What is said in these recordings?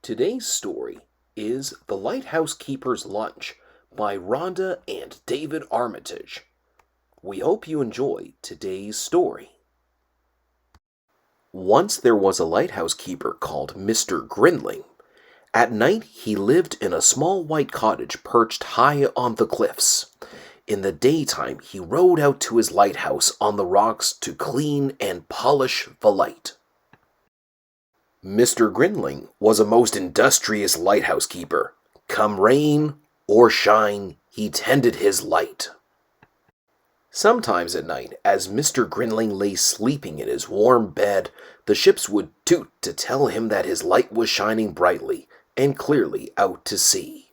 Today's story is The Lighthouse Keeper's Lunch by Ronda and David Armitage. We hope you enjoy today's story. Once there was a lighthouse keeper called Mr. Grinling. At night he lived in a small white cottage perched high on the cliffs. In the daytime he rowed out to his lighthouse on the rocks to clean and polish the light. Mr. Grinling was a most industrious lighthouse keeper. Come rain or shine, he tended his light. Sometimes at night, as Mr. Grinling lay sleeping in his warm bed, the ships would toot to tell him that his light was shining brightly and clearly out to sea.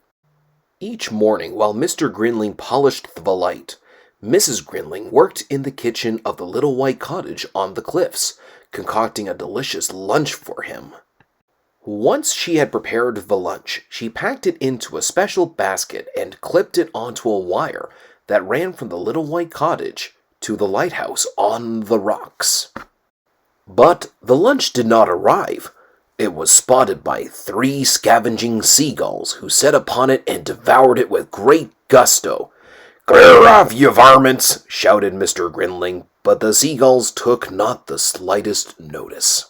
Each morning, while Mr. Grinling polished the light, Mrs. Grinling worked in the kitchen of the little white cottage on the cliffs, concocting a delicious lunch for him. Once she had prepared the lunch, she packed it into a special basket and clipped it onto a wire that ran from the little white cottage to the lighthouse on the rocks. But the lunch did not arrive. It was spotted by 3 scavenging seagulls who set upon it and devoured it with great gusto. "Clear off, you varmints!" shouted Mr. Grinling, but the seagulls took not the slightest notice.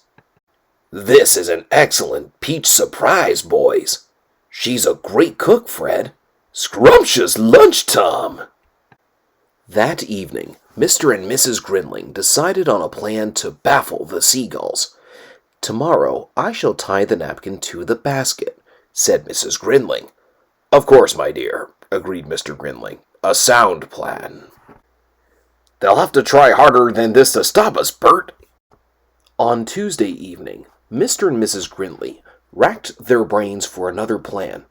"This is an excellent peach surprise, boys. She's a great cook, Fred. Scrumptious lunch, Tom!" That evening, Mr. and Mrs. Grinling decided on a plan to baffle the seagulls. "Tomorrow I shall tie the napkin to the basket," said Mrs. Grinling. "Of course, my dear," agreed Mr. Grinling. "A sound plan." "They'll have to try harder than this to stop us, Bert." On Tuesday evening, Mr. and Mrs. Grinling racked their brains for another plan.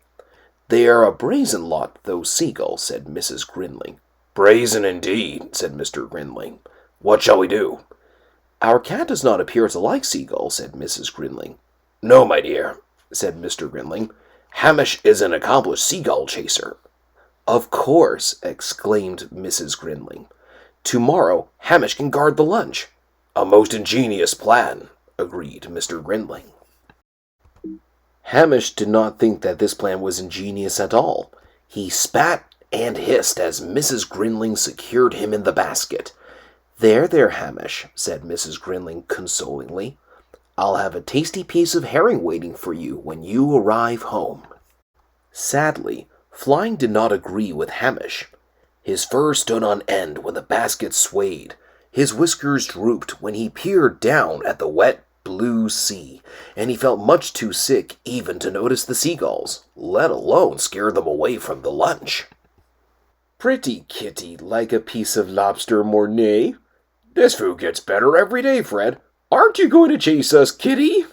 "They are a brazen lot, those seagulls," said Mrs. Grinling. "Brazen indeed," said Mr. Grinling. "What shall we do?" "Our cat does not appear to like seagulls," said Mrs. Grinling. "No, my dear," said Mr. Grinling. "Hamish is an accomplished seagull chaser." "Of course," exclaimed Mrs. Grinling. "Tomorrow Hamish can guard the lunch." "A most ingenious plan," agreed Mr. Grinling. Hamish did not think that this plan was ingenious at all. He spat and hissed as Mrs. Grinling secured him in the basket. There, Hamish," said Mrs. Grinling consolingly. "I'll have a tasty piece of herring waiting for you when you arrive home." Sadly, Flying did not agree with Hamish. His fur stood on end when the basket swayed. His whiskers drooped when he peered down at the wet blue sea, and he felt much too sick even to notice the seagulls, let alone scare them away from the lunch. "Pretty kitty like a piece of lobster, Mornay. This food gets better every day, Fred. Aren't you going to chase us, kitty?"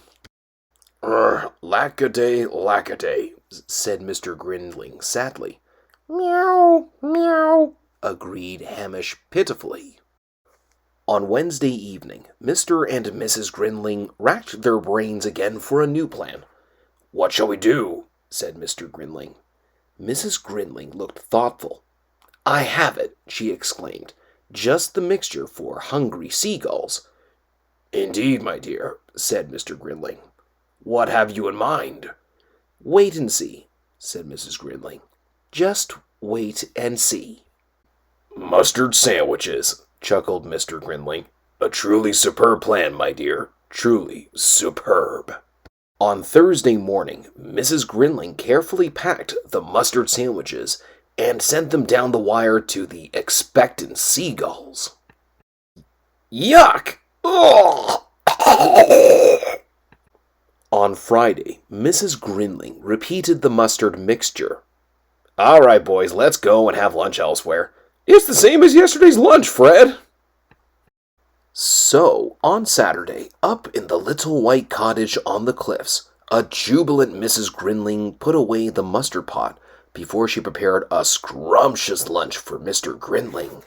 Lackaday, lackaday," said Mr. Grinling sadly. "Meow, meow," agreed Hamish pitifully. On Wednesday evening, Mr. and Mrs. Grinling racked their brains again for a new plan. "What shall we do?" said Mr. Grinling. Mrs. Grinling looked thoughtful. "I have it," she exclaimed. "Just the mixture for hungry seagulls." "Indeed, my dear," said Mr. Grinling. "What have you in mind?" "Wait and see," said Mrs. Grinling. "Just wait and see." "Mustard sandwiches," chuckled Mr. Grinling. "A truly superb plan, my dear. Truly superb." On Thursday morning, Mrs. Grinling carefully packed the mustard sandwiches and sent them down the wire to the expectant seagulls. "Yuck! Ugh! On Friday, Mrs. Grinling repeated the mustard mixture. "All right, boys, let's go and have lunch elsewhere." "It's the same as yesterday's lunch, Fred." So, on Saturday, up in the little white cottage on the cliffs, a jubilant Mrs. Grinling put away the mustard pot before she prepared a scrumptious lunch for Mr. Grinling.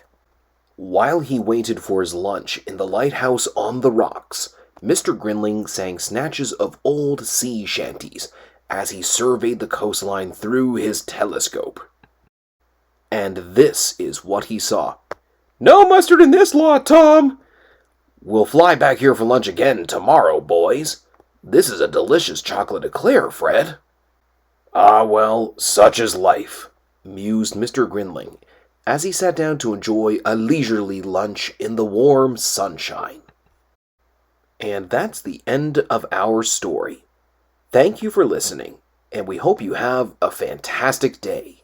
While he waited for his lunch in the lighthouse on the rocks, Mr. Grinling sang snatches of old sea shanties as he surveyed the coastline through his telescope. And this is what he saw. "No mustard in this lot, Tom." "We'll fly back here for lunch again tomorrow, boys." This is a delicious chocolate eclair, Fred." "Ah, well, such is life," mused Mr. Grinling, as he sat down to enjoy a leisurely lunch in the warm sunshine. And that's the end of our story. Thank you for listening, and we hope you have a fantastic day.